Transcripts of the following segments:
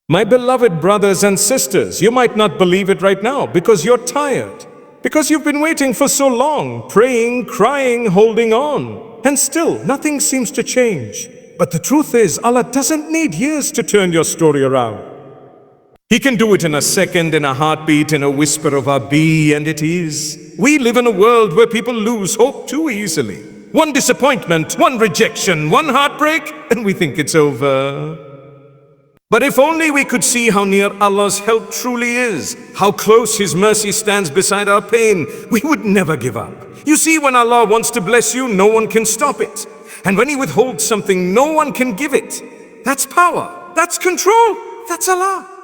My beloved brothers and sisters, you might not believe it right now because you're tired. Because you've been waiting for so long, praying, crying, holding on. And still, nothing seems to change. But the truth is, Allah doesn't need years to turn your story around. He can do it in a second, in a heartbeat, in a whisper of a bee, and it is. We live in a world where people lose hope too easily. One disappointment, one rejection, one heartbreak, and we think it's over. But if only we could see how near Allah's help truly is, how close His mercy stands beside our pain, we would never give up. You see, when Allah wants to bless you, no one can stop it. And when He withholds something, no one can give it. That's power, that's control, that's Allah.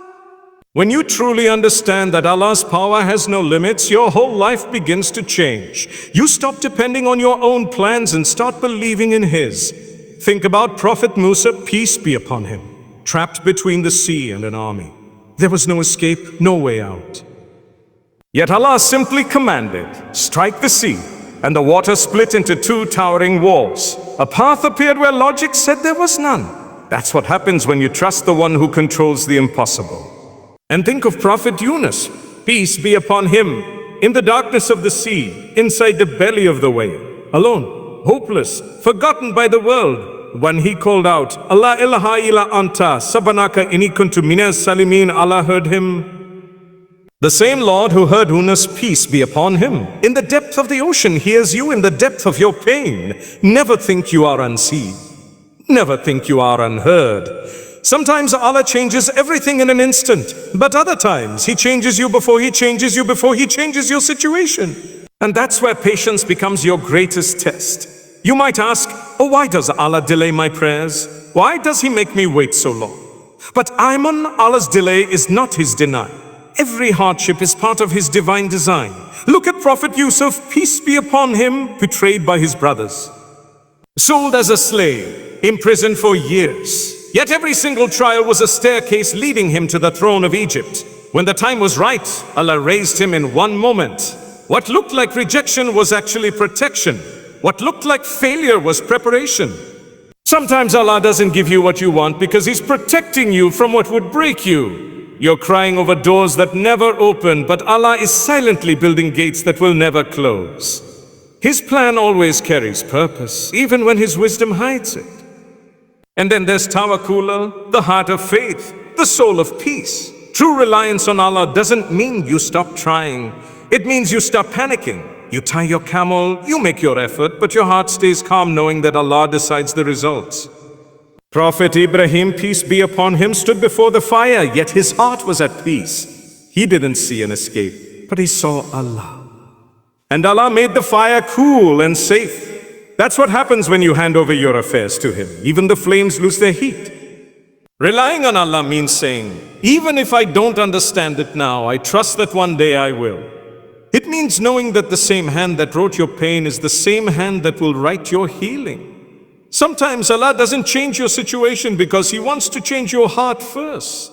When you truly understand that Allah's power has no limits, your whole life begins to change. You stop depending on your own plans and start believing in His. Think about Prophet Musa, peace be upon him, trapped between the sea and an army. There was no escape, no way out. Yet Allah simply commanded, strike the sea, and the water split into two towering walls. A path appeared where logic said there was none. That's what happens when you trust the one who controls the impossible. And think of Prophet Yunus, peace be upon him, in the darkness of the sea, inside the belly of the whale, alone, hopeless, forgotten by the world. When he called out, Allah ilaha illa anta, sabanaka inni kuntu minas salimin, Allah heard him. The same Lord who heard Yunus, peace be upon him, in the depth of the ocean hears you in the depth of your pain. Never think you are unseen. Never think you are unheard. Sometimes Allah changes everything in an instant, but other times He changes you before He changes you, before He changes your situation. And that's where patience becomes your greatest test. You might ask, oh, why does Allah delay my prayers? Why does He make me wait so long? But Allah's delay is not His denial. Every hardship is part of His divine design. Look at Prophet Yusuf, peace be upon him, betrayed by his brothers. Sold as a slave, imprisoned for years. Yet every single trial was a staircase leading him to the throne of Egypt. When the time was right, Allah raised him in one moment. What looked like rejection was actually protection. What looked like failure was preparation. Sometimes Allah doesn't give you what you want because He's protecting you from what would break you. You're crying over doors that never open, but Allah is silently building gates that will never close. His plan always carries purpose, even when His wisdom hides it. And then there's Tawakkul, the heart of faith, the soul of peace. True reliance on Allah doesn't mean you stop trying. It means you stop panicking. You tie your camel, you make your effort, but your heart stays calm knowing that Allah decides the results. Prophet Ibrahim, peace be upon him, stood before the fire, yet his heart was at peace. He didn't see an escape, but he saw Allah. And Allah made the fire cool and safe. That's what happens when you hand over your affairs to Him. Even the flames lose their heat. Relying on Allah means saying, even if I don't understand it now, I trust that one day I will. It means knowing that the same hand that wrote your pain is the same hand that will write your healing. Sometimes Allah doesn't change your situation because He wants to change your heart first.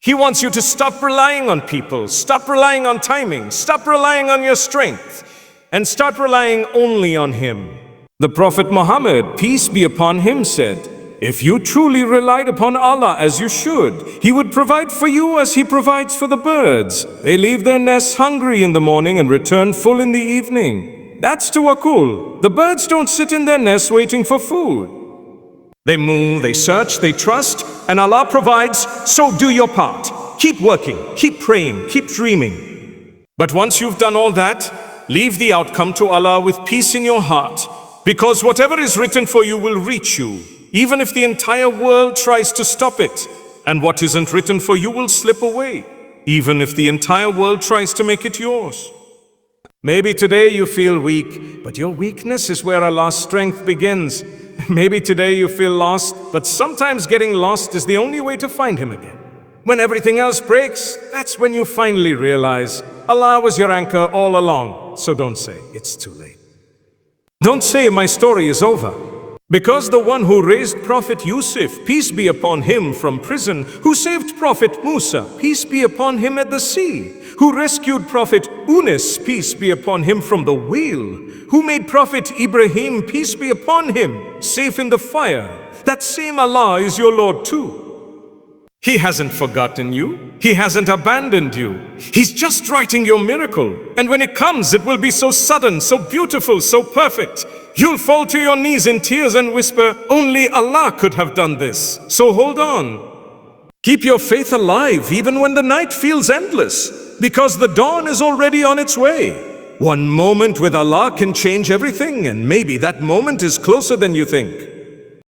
He wants you to stop relying on people, stop relying on timing, stop relying on your strength, and start relying only on Him. The Prophet Muhammad, peace be upon him, said, if you truly relied upon Allah as you should, He would provide for you as He provides for the birds. They leave their nests hungry in the morning and return full in the evening. That's Tawakkul. The birds don't sit in their nests waiting for food. They move, they search, they trust, and Allah provides, so do your part. Keep working, keep praying, keep dreaming. But once you've done all that, leave the outcome to Allah with peace in your heart, because whatever is written for you will reach you, even if the entire world tries to stop it. And what isn't written for you will slip away, even if the entire world tries to make it yours. Maybe today you feel weak, but your weakness is where Allah's strength begins. Maybe today you feel lost, but sometimes getting lost is the only way to find Him again. When everything else breaks, that's when you finally realize Allah was your anchor all along. So don't say it's too late. Don't say my story is over. Because the one who raised Prophet Yusuf, peace be upon him, from prison, who saved Prophet Musa, peace be upon him, at the sea, who rescued Prophet Yunus, peace be upon him, from the whale, who made Prophet Ibrahim, peace be upon him, safe in the fire, that same Allah is your Lord too. He hasn't forgotten you. He hasn't abandoned you. He's just writing your miracle. And when it comes, it will be so sudden, so beautiful, so perfect. You'll fall to your knees in tears and whisper, only Allah could have done this. So hold on. Keep your faith alive even when the night feels endless, because the dawn is already on its way. One moment with Allah can change everything, and maybe that moment is closer than you think.